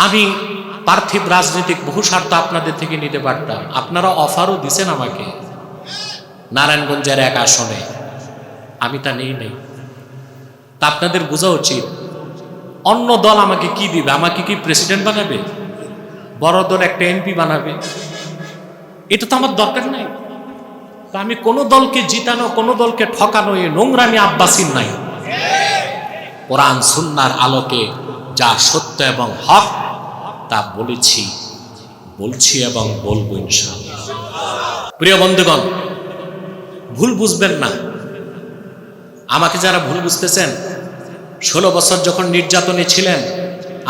আমি পার্থিব রাজনৈতিক বহু স্বার্থ আপনাদের থেকে নিতে পারতাম, আপনারা অফারও দিছেন আমাকে নারায়ণগঞ্জের এক আসনে, আমি তা নেই নাই। তা আপনাদের বোঝা উচিত অন্য দল আমাকে কি দিবে, আমাকে কি প্রেসিডেন্ট বানাবে, বড় দল একটা এমপি বানাবে, এটা তো আমার দরকার নাই। তা আমি কোনো দলকে জিতানো, কোনো দলকে ঠকানো এই নোংরামি আব্বাসীর নাই। কোরআন সুন্নাহর আলোকে যা সত্য এবং হক তা বলছি এবং বলবো ইনশাআল্লাহ। প্রিয় বন্ধুগণ, ভুল বুঝবেন না। আমাকে যারা ভুল বুঝতেছেন, 16 বছর যখন নির্যাতনে ছিলেন,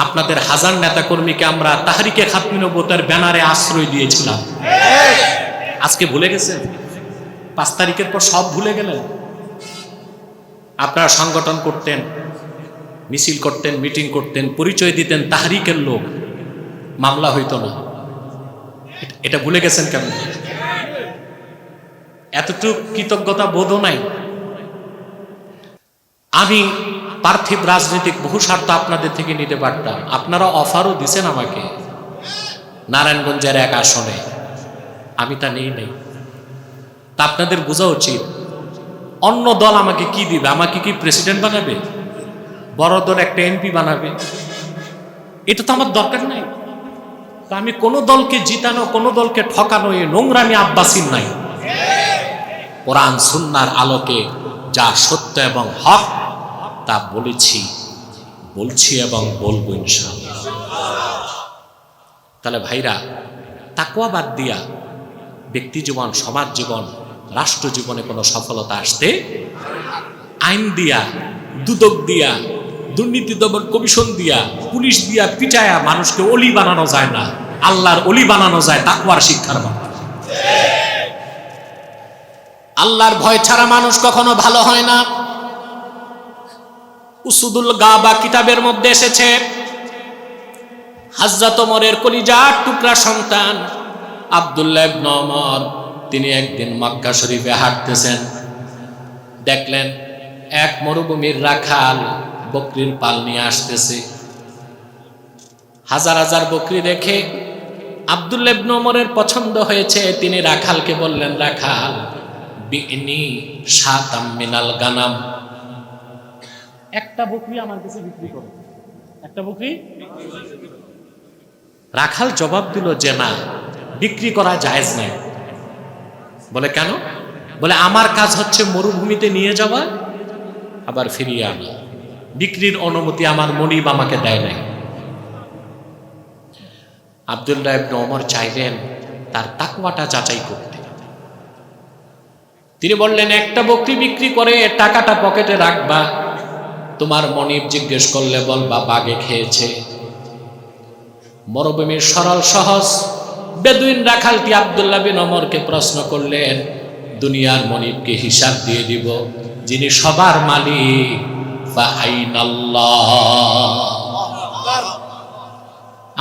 আপনাদের হাজার নেতাকর্মীকে আমরা তাহরিকে খাতমে নবুয়তের ব্যানারে আশ্রয় দিয়েছিলাম। আজকে ভুলে গেছেন? 5 তারিখের পর সব ভুলে গেলেন? আপনারা সংগঠন করতেন, মিছিল করতেন, মিটিং করতেন, পরিচয় দিতেন তাহরিকের লোক, মামলা হইতো না। এটা ভুলে গেছেন কেন? এতটুকু কৃতজ্ঞতা বোধও নাই? আমি পার্থিব রাজনৈতিক বহু স্বার্থ আপনাদের থেকে নিতে পারতাম, আপনারা অফারও দিছেন আমাকে নারায়ণগঞ্জের এক আসনে, আমি তা নেই নাই। তা আপনাদের বোঝা উচিত অন্য দল আমাকে কি দিবে, আমাকে কি প্রেসিডেন্ট বানাবে, বড় দল একটা এমপি বানাবে, এটা তো আমার দরকার নাই। তা আমি কোনো দলকে জিতানো, কোনো দলকে ঠকানো এই নোংরামি আব্বাসীর নাই। কোরআন সুন্নাহর আলোকে যা সত্য এবং হক তা বলছি এবং বলবো ইনশাআল্লাহ। তাহলে ভাইরা, তাকওয়া বাদ দিয়া ব্যক্তি জীবন, সমাজ জীবন, রাষ্ট্র জীবনে কোনো সফলতা আসতে আইন দিয়া, দুদক দিয়া, দুর্নীতি দমন কমিশন দিয়া, পুলিশ দিয়া পিটায়া মানুষকে অলি বানানো যায় না, আল্লাহর অলি বানানো যায় তাকওয়ার শিক্ষার মাধ্যমে। আল্লাহর ভয় ছাড়া মানুষ কখনো ভালো হয় না। উসুদুল গাবা কিতাবের মধ্যে এসেছে, হযরত ওমরের কলিজার টুকরা সন্তান আব্দুল্লাহ ইবনে ওমর, তিনি একদিন মক্কা শরীফে হাঁটতেছেন, দেখলেন এক মরুভূমির রাখাল বকরির পাল নিয়ে আসতেছে। হাজার হাজার বকরি দেখে আব্দুল্লাহ ইবনে ওমরের পছন্দ হয়েছে। তিনি রাখালকে বললেন, রাখাল, বিনি শাতাম মিনাল গানাম, একটা বকরি আমার কাছে বিক্রি করো, একটা বকরি। রাখাল জবাব দিল যে না, বিক্রি করা জায়েজ নাই। বলে কেন? বলে আমার কাজ হচ্ছে মরুভূমিতে নিয়ে যাওয়া আবার ফিরিয়ে আনা, বিক্রির অনুমতি আমার মনিব আমাকে দেয় নাই। আব্দুল্লাহ ইবনে ওমর চাইলেন তার তাকওয়াটা যাচাই করতে। তিনি বললেন, একটা বকরি বিক্রি করে টাকাটা পকেটে রাখবা, তোমার মনিব জিজ্ঞেস করলে বলবা বাগে খেয়েছে। মরুভূমির সরল সহজ বেদুইন রাখালটি আব্দুল্লাহ বিন ওমরকে প্রশ্ন করলেন, দুনিয়ার মনিবকে হিসাব দিয়ে দিব, যিনি সবার মালিক, ফাআইনাল্লাহ,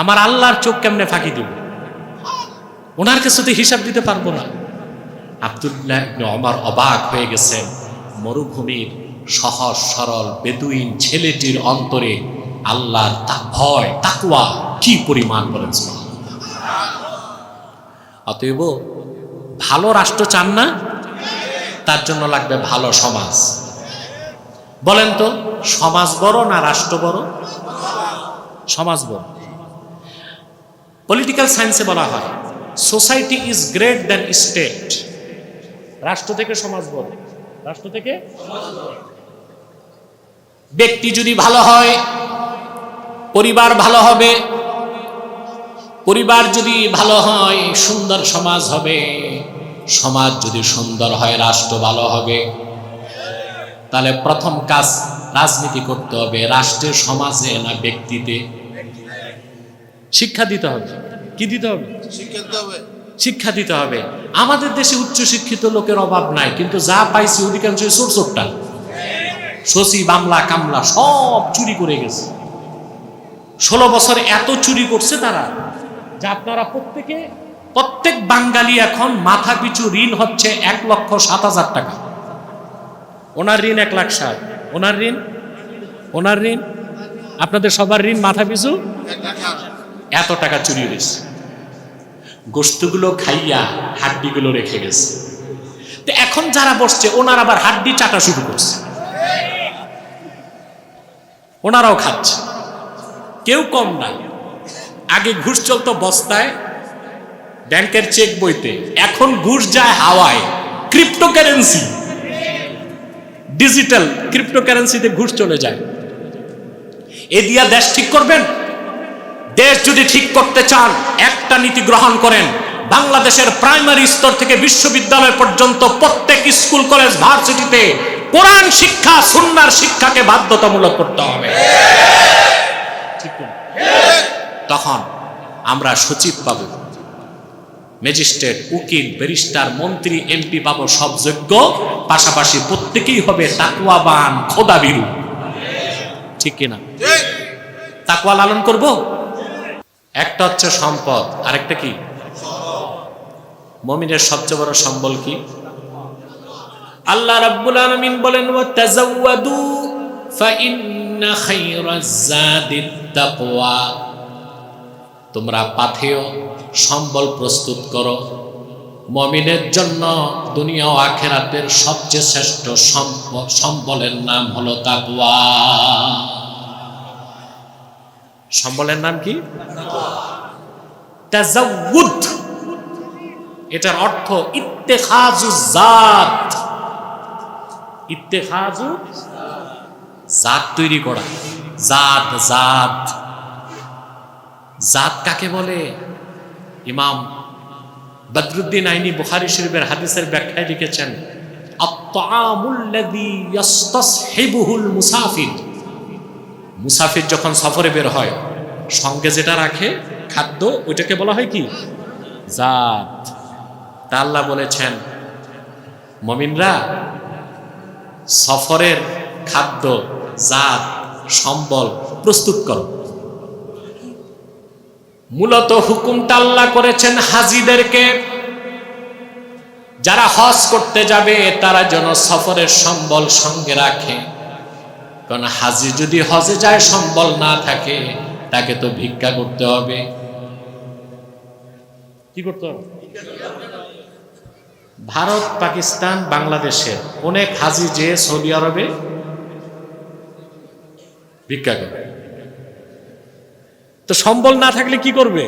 আমার আল্লাহর চোখ কেমনে ফাঁকি দিব, ওনার কাছে তো হিসাব দিতে পারবো না। আব্দুল্লাহ ইবনে ওমর অবাক হয়ে গেছেন, মরুভূমির সহজ সরল বেদুইন ছেলেটির অন্তরে আল্লাহর ভয়, তাকওয়া কি পরিমাণ বলেন। অতএব ভালো রাষ্ট্র চান না, তার জন্য লাগবে ভালো সমাজ। বলেন তো, সমাজ বড় না রাষ্ট্র বড়? সমাজ বড়। পলিটিক্যাল সায়েন্সে বলা হয় society is great than state. রাষ্ট্র থেকে সমাজ বড়, রাষ্ট্র থেকে। ব্যক্তি যদি ভালো হয়, পরিবার ভালো হবে, পরিবার যদি ভালো হয়, সুন্দর সমাজ হবে, সমাজ যদি সুন্দর হয়, রাষ্ট্র ভালো হবে। তাহলে প্রথম কাজ রাজনীতি করতে হবে রাষ্ট্রের, সমাজে না ব্যক্তিতে? শিক্ষা দিতে হবে। কি দিতে হবে? শিক্ষা দিতে হবে। আমাদের দেশে উচ্চ শিক্ষিত লোকের অভাব নাই, কিন্তু যা পাইছি অধিকাংশ চোরটা, শশী বামলা কামলা সব চুরি করে গেছে। 16 বছর এত চুরি করছে তারা, যে আপনারা প্রত্যেক বাঙালি এখন মাথা পিছু ঋণ হচ্ছে 1,07,000 টাকা। ওনার ঋণ 1,07,000, ওনার ঋণ আপনাদের সবার ঋণ মাথা পিছু এত টাকা চুরি হয়েছে। গোস্তগুলো খাইয়া হাড্ডিগুলো রেখে গেছে। তো এখন যারা বসছে ওনারা আবার হাড্ডি চাটা শুরু করছে, ওনারাও খাচ্ছে, কেউ কম নাই। আগে ঘুষ চলতো বস্তায় ব্যাংকের চেক বইতে, এখন ঘুষ যায় হাওয়ায়, ক্রিপ্টোকারেন্সি, ডিজিটাল ক্রিপ্টোকারেন্সিতে ঘুষ চলে যায়। এ দিয়া দেশ ঠিক করবেন? দেশ যদি ঠিক করতে চান একটা নীতি গ্রহণ করেন, বাংলাদেশের প্রাইমারি স্তর থেকে বিশ্ববিদ্যালয় পর্যন্ত প্রত্যেক স্কুল কলেজ ভার্সিটিতে কোরআন শিক্ষা সুন্নাহর শিক্ষাকে বাধ্যতামূলক করতে হবে। তখন আমরা সচিব পাবো, ম্যাজিস্ট্রেট, উকিল, ব্যারিস্টার, মন্ত্রী, এমপি পাবো, সব যোগ্য, পাশাপাশি প্রত্যেকেই হবে তাকওয়াবান, খোদাভীরু। ঠিক কিনা? তাকওয়া লালন করব। একটা হচ্ছে সম্পদ, আরেকটা কি? মুমিনের সবচেয়ে বড় সম্বল কি? আল্লাহ রাব্বুল আলামিন বলেন, ওয়া তাযাওয়াদু ফাইন্না খায়রাজ যাদিত তাকওয়া। তোমরা পাথেয় সম্বল প্রস্তুত করো, মুমিনের জন্য দুনিয়া ও আখিরাতের সবচেয়ে শ্রেষ্ঠ সম্বলের নাম হলো তাকওয়া। সম্বলের নাম কি? তাযাওউদ। এটার অর্থ ইত্তেখাজুজ জাত। ইত্তেখাজুজ জাত তৈরি করা। জাত জাত জাত কাকে বলে? ইমাম বদরুদ্দিন আইনি বুখারী শরীফের হাদিসের ব্যাখ্যায় লিখেছেন, আত-তাআমুল্লাযী ইস্তাসহিবুহুল মুসাফির। মুসাফির যখন সফরে বের হয় সঙ্গে যেটা রাখে খাদ্য, ওইটাকে বলা হয় কি? জাত। তা আল্লাহ বলেছেন, মুমিনরা সফরের খাদ্য, জাত, সম্বল প্রস্তুত করো। মূলত হুকুমটা আল্লাহ করেছেন হাজীদেরকে, যারা হজ করতে যাবে তারা যেন সফরের সম্বল সঙ্গে রাখে। কারণ হাজী যদি হজে যায় সম্বল না থাকে, তাকে তো ভিক্ষা করতে হবে। কি করতে হবে? ভারত, পাকিস্তান, বাংলাদেশের অনেক হাজী যে সৌদি আরবে ভিক্ষা করে। তো সম্বল না থাকলে কি করবে?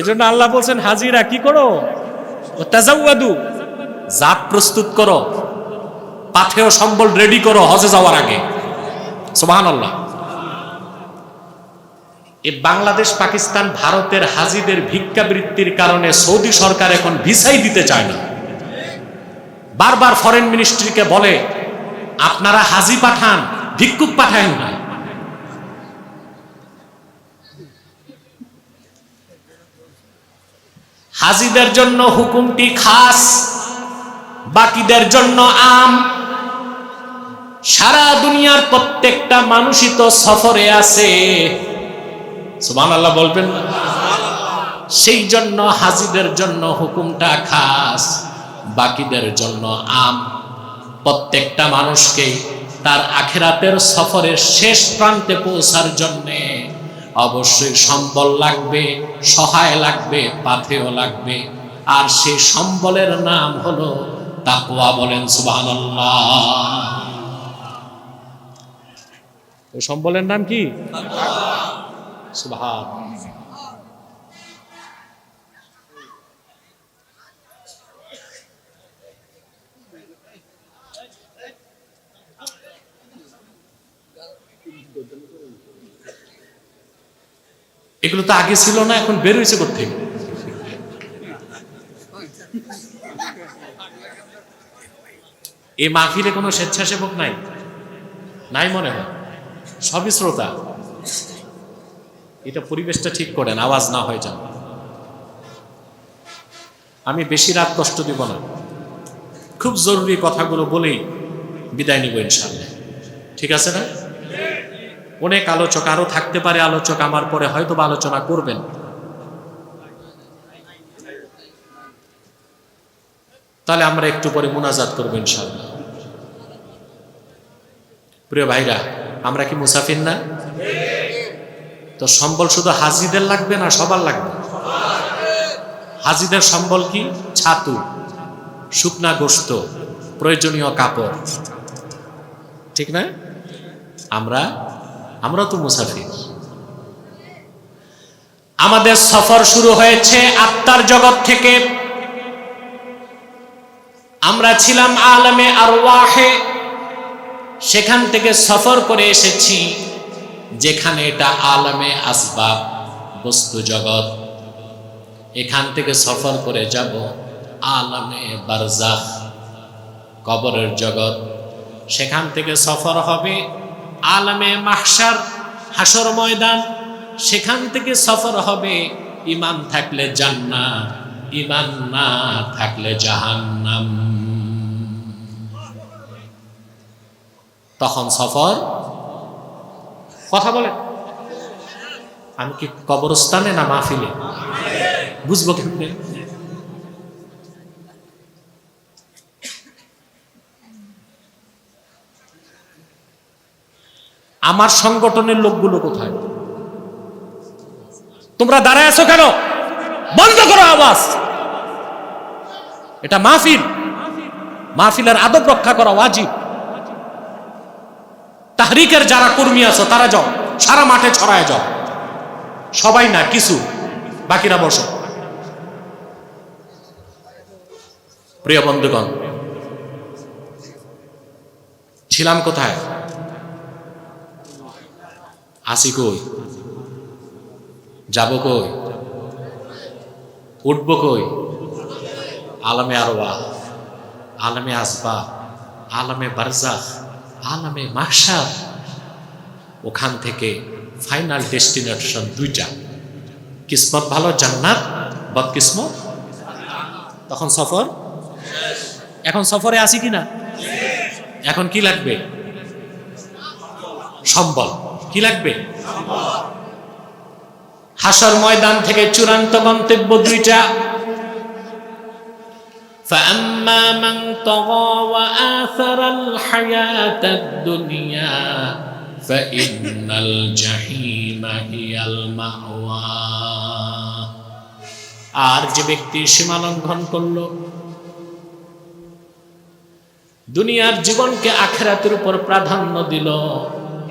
এজন্য আল্লাহ বলছেন, হাজিরা কি করো? তাযাওয়াদু, জাত প্রস্তুত করো, পাথেয় সম্বল রেডি করো হজে যাওয়ার আগে। সুবহানাল্লাহ। এই বাংলাদেশ, পাকিস্তান, ভারতের হাজীদের ভিক্ষাবৃত্তির কারণে সৌদি সরকার এখন ভিসাই দিতে চায় না। বারবার ফরেন মিনিস্ট্রিকে বলে, আপনারা হাজী পাঠান, ভিক্ষুক পাঠান না। হাজীদের জন্য হুকুমটি খাস, বাকিদের জন্য আম। সারা দুনিয়ার প্রত্যেকটা মানুষই তো সফরে আছে, সুবহানাল্লাহ বলবেন না? সেই জন্য হাজীদের জন্য হুকুমটা খাস, বাকিদের জন্য আম। প্রত্যেকটা মানুষকে তার আখিরাতের সফরের শেষ প্রান্তে পৌঁছার জন্যে অবশ্যই সম্বল লাগবে, সহায় লাগবে, পাথেয় লাগবে। আর সেই সম্বলের নাম হলো তাকওয়া। বলেন সুবহানাল্লাহ। ওই সম্বলের নাম কি? সুবহানাল্লাহ। এগুলো তো আগে ছিল না, এখন বের হয়েছে কোত্থেকে? এই মাহফিলে কোনো স্বেচ্ছাসেবক নাই, নাই মনে হয়, সবই শ্রোতা। এটা পরিবেশটা ঠিক করেন, আওয়াজ না হয়ে যান। আমি বেশি রাত কষ্ট দিব না, খুব জরুরি কথাগুলো বলেই বিদায় নিব ইনশাআল্লাহ। ঠিক আছে না? অনেক আলোচক আরো থাকতে পারে, আলোচক আমার পরে হয়তো বা আলোচনা করবেন। তাহলে আমরা একটু পরে মুনাজাত করবো ইনশাআল্লাহ। প্রিয় ভাইরা, আমরা কি মুসাফির না? তো সম্বল শুধু হাজিদের লাগবে না সবার লাগবে? হাজিদের সম্বল কি? ছাতু, শুকনা গোশত, প্রয়োজনীয় কাপড়, ঠিক না? আমরা তো মুসাফির। আমাদের সফর শুরু হয়েছে আত্মার জগৎ থেকে। আমরা ছিলাম আলমে আরওয়াহে, সেখান থেকে সফর করে এসেছি যেখানে এটা আলমে আসবাব, বস্তু জগৎ। এখান থেকে সফর করে যাব আলমে বারজাখ, কবরের জগৎ। সেখান থেকে সফর হবে আলমে মাহশার, হাসর ময়দান। সেখান থেকে সফর হবে ঈমান থাকলে জান্নাত, ঈমান না থাকলে জাহান্নাম। তখন সফর, কথা বলেন, আমি কি কবরস্থানে না মাহফিলে? বুঝবো কেমনে? আমার সংগঠনের লোকগুলো কোথায়? তোমরা দাঁড়ায় আছো কেন? বন্ধ করো আওয়াজ। এটা মাহফিল, মাহফিলের আদব রক্ষা করা ওয়াজিব। তাহরিকের যারা কর্মী আছো তারা যাও, সারা মাঠে ছড়ায় যাও। সবাই না, কিছু, বাকিরা বসো। প্রিয় বন্ধুগণ, ছিলাম কোথায়? আসি কই? যাব কই? উঠব কই? আলমে আরওয়াহ, আলমে আসবাব, আলমে বারজাখ, আলমে মাহশার। ওখান থেকে ফাইনাল ডেস্টিনেশন দুইটা, কিসমত ভালো জান্নাত, বদকিসমত তখন সফর। এখন সফরে আসি কিনা? এখন কি লাগবে? সম্বল। কি লাগবে? হাসর ময়দান থেকে চূড়ান্ত গন্তব্য দুইটা। فأما من طغى وآثر الحياة الدنيا فإن الجحيم هي المأوى। আর যে ব্যক্তি সীমা লঙ্ঘন করলো, দুনিয়ার জীবনকে আখিরাতের উপর প্রাধান্য দিল,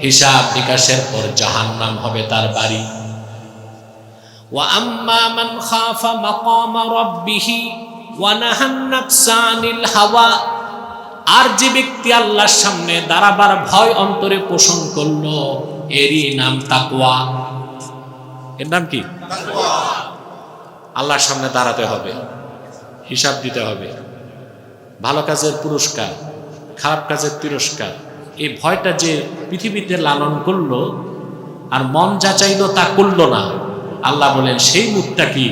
হিসাব নিকাশের পর জাহান্নাম হবে তার বাড়ি। ওয়া আম্মা মান খাফা মাকামা রাব্বিহি ওয়া নাহান নাফসা আনিল হাওয়া। আর যে ব্যক্তি আল্লাহর সামনে দাঁড়াবার ভয় অন্তরে পোষণ করলো, এরই নাম তাকওয়া। এর নাম কি? তাকওয়া। আল্লাহর সামনে দাঁড়াতে হবে, হিসাব দিতে হবে, ভালো কাজের পুরস্কার, খারাপ কাজের তিরস্কার। এই ভয়টা যে পৃথিবীতে লালন করলো আর মন যা চাইলো তা করলো না, আল্লাহ বলেন সেই মুত্তাকি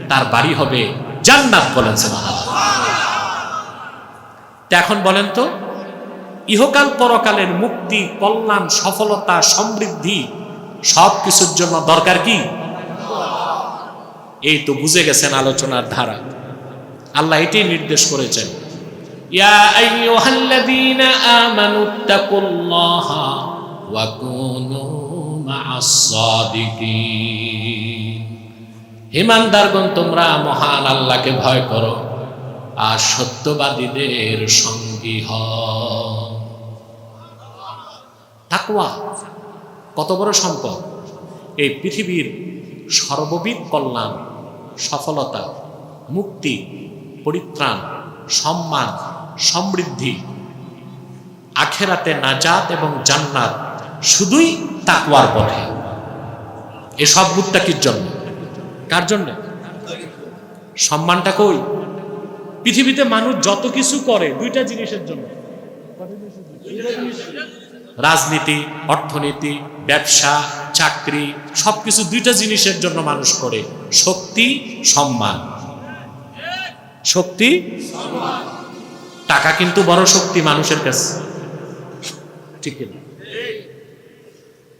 তার বাড়ি হবে জান্নাত। বলেন সুবহানাল্লাহ। এখন বলেন তো, ইহকাল পরকালের মুক্তি, কল্যাণ, সফলতা, সমৃদ্ধি সব কিছুর জন্য দরকার কি? এই তো বুঝে গেছেন আলোচনার ধারা। আল্লাহ এটাই নির্দেশ করেছেন, ইয়া আইয়ুহাল্লাযীনা আমানুত্তাকুল্লাহা ওয়া কুনু মা'আস সাদিকিন। ঈমানদারগণ, তোমরা মহান আল্লাহকে ভয় করো আর সত্যবাদীদের সঙ্গী হও। তাকওয়া কত বড় সম্পদ! এই পৃথিবীর সর্ববিধ কল্যাণ, সফলতা, মুক্তি, পরিত্রাণ, সম্মান, সমৃদ্ধি, আখেরাতে নাজাত এবং জান্নাত শুধুই তাকওয়ার পথে। এসব মুত্তাকির জন্য। কার জন্য? সম্মানটা কই? পৃথিবীতে মানুষ যত কিছু করে দুইটা জিনিসের জন্য, রাজনীতি, অর্থনীতি, ব্যবসা, চাকরি, সবকিছু দুইটা জিনিসের জন্য মানুষ করে, শক্তি, সম্মান। শক্তি, টাকা কিন্তু বড় শক্তি মানুষের কাছে, ঠিক না?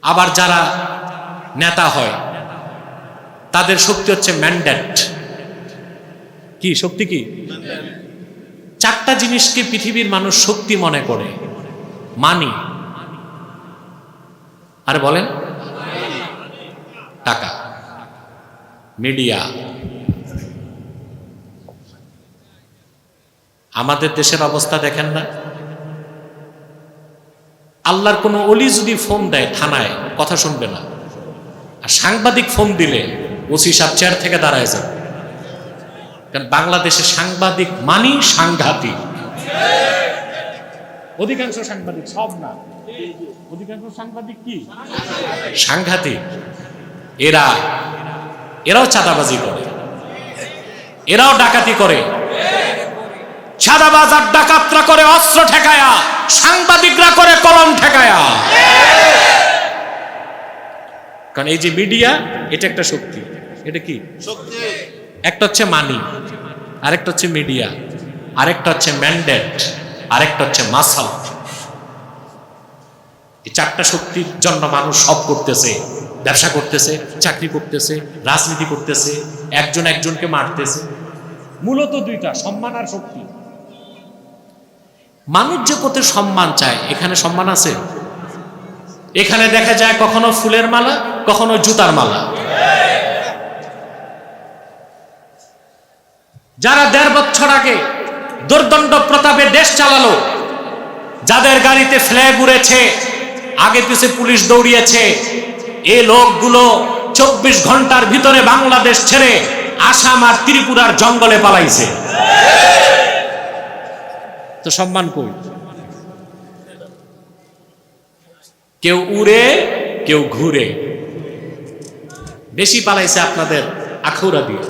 আবার যারা নেতা হয় তাদের শক্তি হচ্ছে ম্যান্ডেট। কি শক্তি? কি? চারটা জিনিসকে পৃথিবীর মানুষ শক্তি মনে করে। মানি, আরে বলেন, টাকা, মিডিয়া। আমাদের দেশের অবস্থা দেখেন না। আল্লাহর কোনো অলি যদি ফোন দেয় থানায়, কথা শুনবে না। আর সাংবাদিক ফোন দিলে ওসি সাহেব চেয়ার থেকে দাঁড়ায় যাবে। কারণ বাংলাদেশে সাংবাদিক মানি সাংঘাতিক। অধিকাংশ সাংবাদিক, সব না, অধিকাংশ সাংবাদিক কি সাংঘাতিক। এরাও চাঁদাবাজি করে, এরাও ডাকাতি করে। চাঁদাবাজ আর ডাকাতরা করে অস্ত্র ঠেকায়া, সাংবাদিকরা করে কলম ঠেকায়া। কারণ এই যে মিডিয়া, এটা একটা শক্তি। এটা কি শক্তি? একটা হচ্ছে মানি, আরেকটা হচ্ছে মিডিয়া, আরেকটা হচ্ছে ম্যান্ডেট, আরেকটা হচ্ছে মাসাল। এই চারটা শক্তির জন্য মানুষ সব করতেছে। ব্যবসা করতেছে, চাকরি করতেছে, রাজনীতি করতেছে, একজন একজনকে মারতেছে। মূলত দুইটা, সম্মান আর শক্তি। মানুষ যে কত সম্মান চায়, এখানে সম্মান আছে? এখানে দেখা যায় কখনো ফুলের মালা, কখনো জুতার মালা। যারা ১.৫ বছর আগে দুর্দণ্ড প্রতাপে দেশ চালালো, যাদের গাড়িতে ফ্ল্যাগ উড়েছে, আগে পিছে পুলিশ দৌড়িয়েছে, এই লোকগুলো ২৪ ঘন্টার ভিতরে বাংলাদেশ ছেড়ে আসাম আর ত্রিপুরার জঙ্গলে পালাইছে। তো সম্মান কই? কেউ উড়ে, কেউ ঘুরে। বেশি পালাইছে আপনাদের আখৌরা দিয়ে।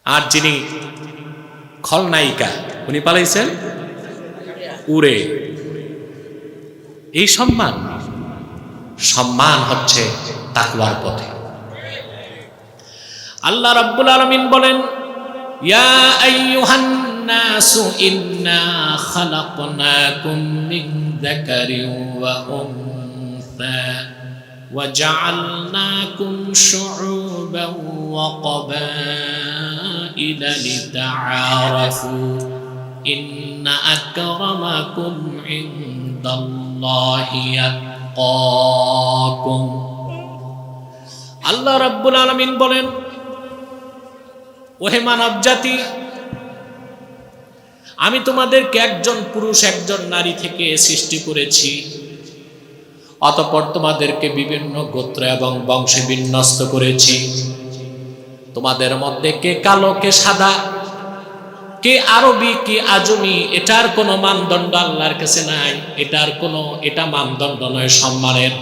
আর যিনি খলনায়িকা, উনি পালাইছেন উড়ে। এই সম্মান, সম্মান হচ্ছে তাকওয়ার পথে। আল্লাহ রাব্বুল আলামিন বলেন, ইয়া আইয়ুহান নাসু ইন্না খালাকনাকুম মিন যাকারিন ওয়া উনসা ওয়া জাআলনাকুম শুউবান ওয়া ক্বাবাইলা লিতাআরাফু ইন্না আকরামাকুম ইনদাল্লাহি আতকাকুম। আল্লাহ রাব্বুল আলামিন বলেন, ওহে মানব জাতি, আমি তোমাদেরকে একজন পুরুষ একজন নারী থেকে সৃষ্টি করেছি। অতঃপর তোমাদেরকে বিভিন্ন গোত্র এবং বংশে বিন্যস্ত করেছি। তোমাদের মধ্যে কে কালো, কে সাদা, কে আরবি, কে আজমি, এটার কোনো মানদণ্ড আল্লাহর কাছে নাই। এটা মানদণ্ড নয় সম্মানের।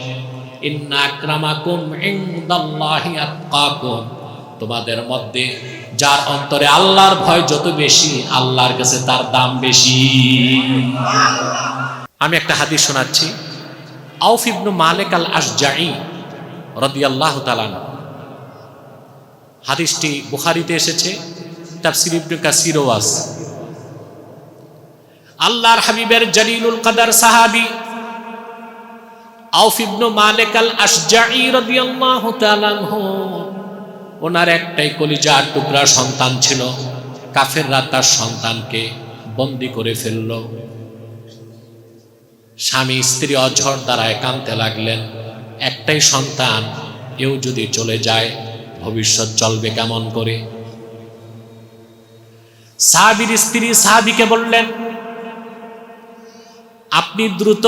ইন্না আকরামাকুম ইনদাল্লাহি আতকাকুম। তোমাদের মধ্যে যার অন্তরে আল্লাহর ভয় যত বেশি, আল্লাহর কাছে তার দাম বেশি। আমি একটা হাদিস শোনাচ্ছি। আউফ ইবনু মালিক আল আশজাঈ রাদিয়াল্লাহু তাআলা আনহু, হাদিসটি বুখারীতে এসেছে, তাফসীর ইবনে কাসীরও আছে। আল্লাহর হাবিবের জলিলুল কদর সাহাবী আউফ ইবনু মালিক আল আশজাঈ রাদিয়াল্লাহু তাআলা আনহু, ওনার একটাই কলিজার টুকরা সন্তান ছিল। কাফেররা তার সন্তানকে বন্দী করে ফেলল। স্বামী স্ত্রী অঝড় দ্বারায় কাঁদতে লাগলেন, একটাই সন্তান, এও যদি চলে যায় ভবিষ্যৎ চলবে কেমন করে? সাহাবীর স্ত্রী সাহাবীকে বললেন, আপনি দ্রুত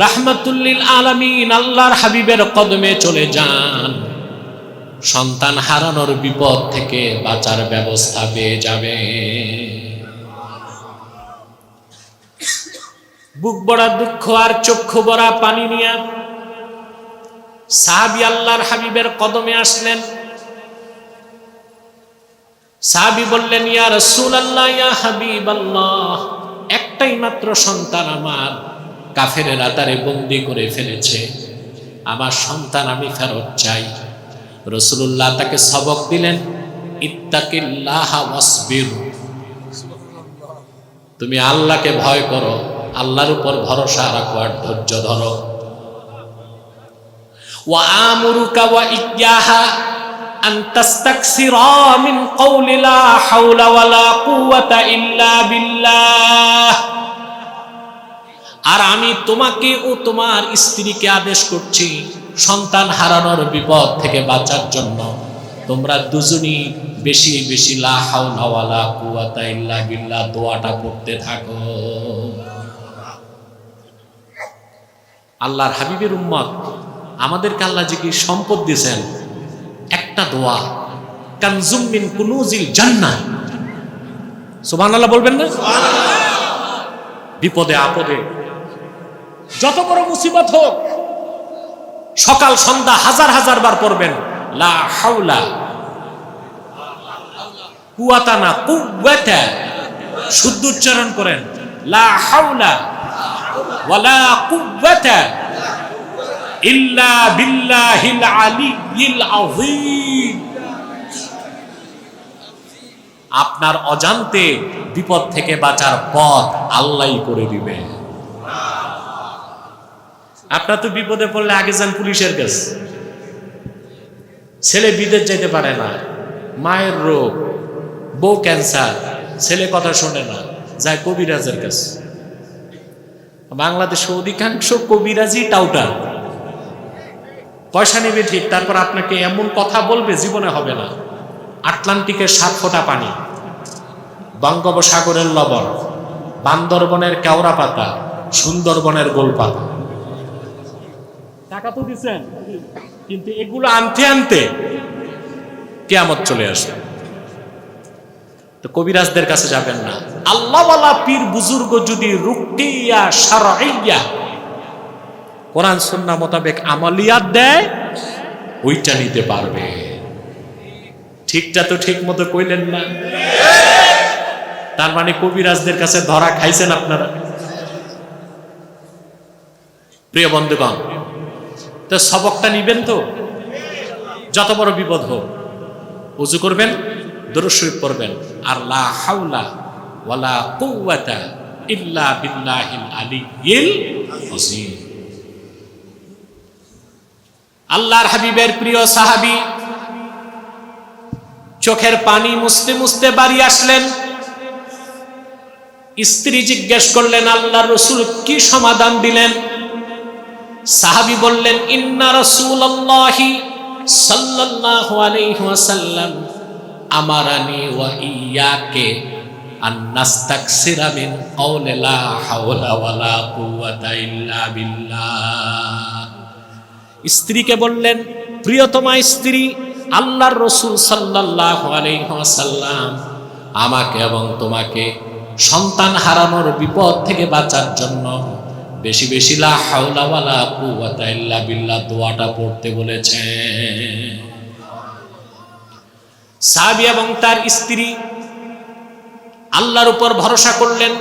রাহমাতুল লিল আলামিন আল্লাহর হাবিবের কদমে চলে যান, সন্তান হারানোর বিপদ থেকে বাঁচার ব্যবস্থা পেয়ে যাবে। বুক ভরা দুঃখ আর চক্ষু ভরা পানি নিয়ে সাহাবী আল্লাহর হাবিবের কদমে আসলেন। সাহাবী বললেন, ইয়া রাসূলুল্লাহ, ইয়া হাবিবাল্লাহ, একটাই মাত্র সন্তান আমার, কাফেরেরা তারে বন্দী করে ফেলেছে। আমার সন্তান আমি ফেরত চাই। রাসূলুল্লাহ তাকে সবক দিলেন, ইত্তাকিল্লাহ ওয়াসবির। তুমি আল্লাহকে ভয় করো, আল্লাহর উপর ভরসা রাখো আর ধৈর্য ধরো। ওয়া আমুরুকা ওয়া ইয়্যাহা আন তাস্তাকসিরা মিন কওলি লা হাওলা ওয়ালা কুওয়াতা ইল্লা বিল্লাহ। আর আমি তোমাকে ও তোমার স্ত্রীকে আদেশ করছি সন্তান হারানোর বিপদ থেকে বাঁচার জন্য তোমরা দুজনই বেশি বেশি লা হাওলা ওয়ালা কুওয়াতা ইল্লা বিল্লাহ দোয়াটা পড়তে থাকো। আল্লাহর হাবিবের উম্মত, আমাদেরকে আল্লাহ যে কি সম্পদ দিয়েছেন, একটা দোয়া, কানজুম মিন কুনুজিল জান্নাহ। সুবহানাল্লাহ বলবেন না? বিপদে আপদে যত বড় মুসিবত হোক, সকাল সন্ধ্যা হাজার হাজার বার পড়বেন লা হাওলা কুওয়াতা না কুওয়াতা, শুদ্ধ উচ্চারণ করেন লা হাওলা ওয়ালা কুওয়াতা ইল্লা বিল্লাহিল আলিয়্যিল আযীম। আপনার অজান্তে বিপদ থেকে বাঁচার পথ আল্লাহই করে দিবে। আপনার তো বিপদে পড়লে আগে যান পুলিশের কাছে, ছেলে বিদেশ যেতে পারে না, মায়ের রোগ, বউ ক্যান্সার, ছেলে কথা শোনে না, যায় কবিরাজের কাছে। বাংলাদেশে অধিকাংশ কবিরাজি টাউটার, পয়সা নেবে ঠিক, তারপর আপনাকে এমন কথা বলবে জীবনে হবে না। আটলান্টিকের 7 ফোঁটা পানি, বঙ্গোপসাগরের লবণ, বান্দরবনের কেওড়া পাতা, সুন্দরবনের গোলপাতা, টাকা তো দিচ্ছেন, কিন্তু এগুলো আনতে আনতে কিয়ামত চলে আসে। তো কবিরাজদের কাছে যাবেন না। আল্লাহওয়ালা পীর বুজুর্গ যদি রুকিয়া শারঈয়া কোরআন সুন্নাহ মোতাবেক আমালিয়াত দেয়, ওইটা নিতে পারবে। ঠিকটা তো ঠিক মতো কইলেন না? তার মানে কবিরাজদের কাছে ধরা খাইছেন আপনারা। প্রিয় বন্ধুগণ, তো সবকটা নিবেন তো? যত বড় বিপদ হোক ওযু করবেন, দরুদ শরীফ পড়বেন, আর লা হাওলা ওয়ালা কুওয়াতা ইল্লা বিল্লাহিল আলিয়্যিল আযীম। আল্লাহর হাবিবের প্রিয় সাহাবী চোখের পানি মুছতে মুছতে বাড়ি আসলেন। স্ত্রী জিজ্ঞেস করলেন, আল্লাহর রাসূল কি সমাধান দিলেন? সাহাবী বললেন, ইন্না রাসূলুল্লাহি সাল্লাল্লাহু আলাইহি ওয়াসাল্লাম আমারানি ওয়া ইয়াকে আন নাস্তাকসিরা মিন কাওলি লা হাওলা ওয়ালা কুওয়াতা ইল্লা বিল্লাহ। স্ত্রীকে বললেন, প্রিয়তমা স্ত্রী, আল্লাহর রাসূল সাল্লাল্লাহু আলাইহি ওয়াসাল্লাম আমাকে এবং তোমাকে সন্তান হারানোর বিপদ থেকে বাঁচার জন্য বেশি বেশি লা হাওলা ওয়ালা কুওয়াতা ইল্লা বিল্লাহ দোয়াটা পড়তে বলেছেন। সাহাবী এবং তার স্ত্রী আল্লাহর উপর ভরসা করলেন,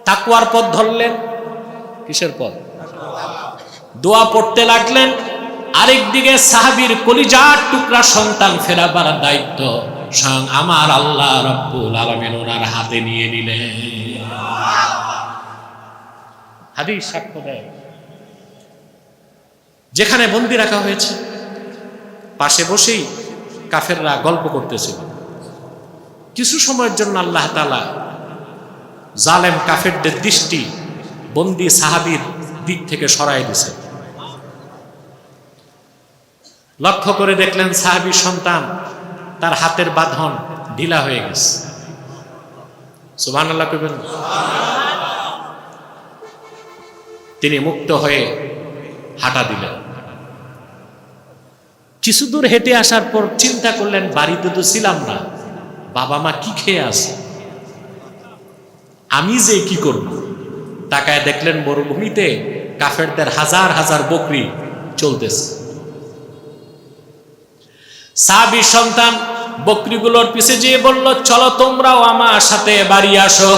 তাকওয়ার পথ ধরলেন। কিসের পথ? দোয়া পড়তে লাগলেন। আরেকদিকে সাহাবীর কলিজার টুকরা সন্তান ফেরাবার দায়িত্ব স্বয়ং আমার আল্লাহ রাব্বুল আলামিন ওনার হাতে নিয়ে নিলেন। হাদিস সাক্ষ্য দেয়, যেখানে বন্দী রাখা হয়েছে পাশে বসেই কাফেররা গল্প করতেছিল। কিছু সময়ের জন্য আল্লাহ তাআলা জালেম কাফেরদের দৃষ্টি বন্দী সাহাবীর দিক থেকে সরাই দিয়েছে। লক্ষ্য করে দেখলেন সাহাবীর সন্তান, তার হাতের বাঁধন ঢিলা হয়ে গেছে। সুবহানাল্লাহ কইবেন। তিনি মুক্ত হয়ে হাঁটা দিলেন। কিছু দূর হেঁটে আসার পর চিন্তা করলেন, বাড়িতে তো ছিলাম না, বাবা মা কি খেয়ে আছে, আমি যে কি করব? তাকায় দেখলেন মরুভূমিতে কাফেরদের হাজার হাজার বকরি চলতেছে। সাহাবীর সন্তান বকরিগুলোর পিছে যেয়ে বলল, চলো তোমরাও আমার সাথে বাড়ি আসো।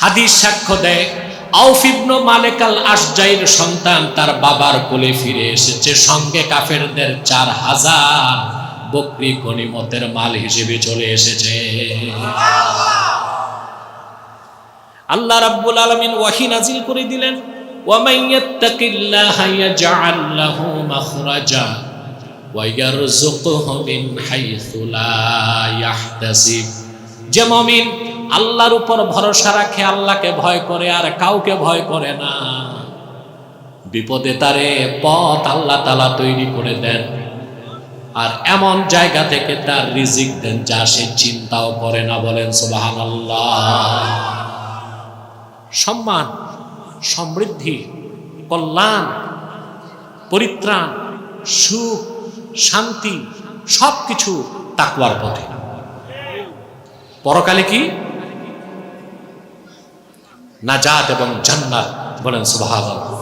হাদিস সাক্ষ্য দেয়, আউফ ইবনে মালিক আল আশজাইর সন্তান তার বাবার কোলে ফিরে এসেছে, সঙ্গে কাফেরদের 4000 বকরি গনিমতের মাল হিসেবে চলে এসেছে। আল্লাহ রাব্বুল আলামিন ওয়াহী নাজিল করে দিলেন, ওয়া মান ইয়াত্তাকিল্লাহা ইয়াজআল লাহু মাখরাজা ওয়া ইয়ারযুকহু মিন হাইসু লা ইয়াহতাসিব। যে মুমিন আল্লাহর উপর ভরসা রাখে, আল্লাহকে ভয় করে, আর কাউকে ভয় করে না, বিপদে তারে পথ আল্লাহ তাআলা তৈরি করে দেন, আর এমন জায়গা থেকে তার রিজিক দেন যা সে চিন্তাও করে না। বলেন সুবহানাল্লাহ। সম্মান, সমৃদ্ধি, কল্যাণ, পরিত্রাণ, সুখ, শান্তি সবকিছু তাকওয়ার পথে। পরকালে কি? নাজাত এবং জান্নাত। বলেন সুবহানাল্লাহ।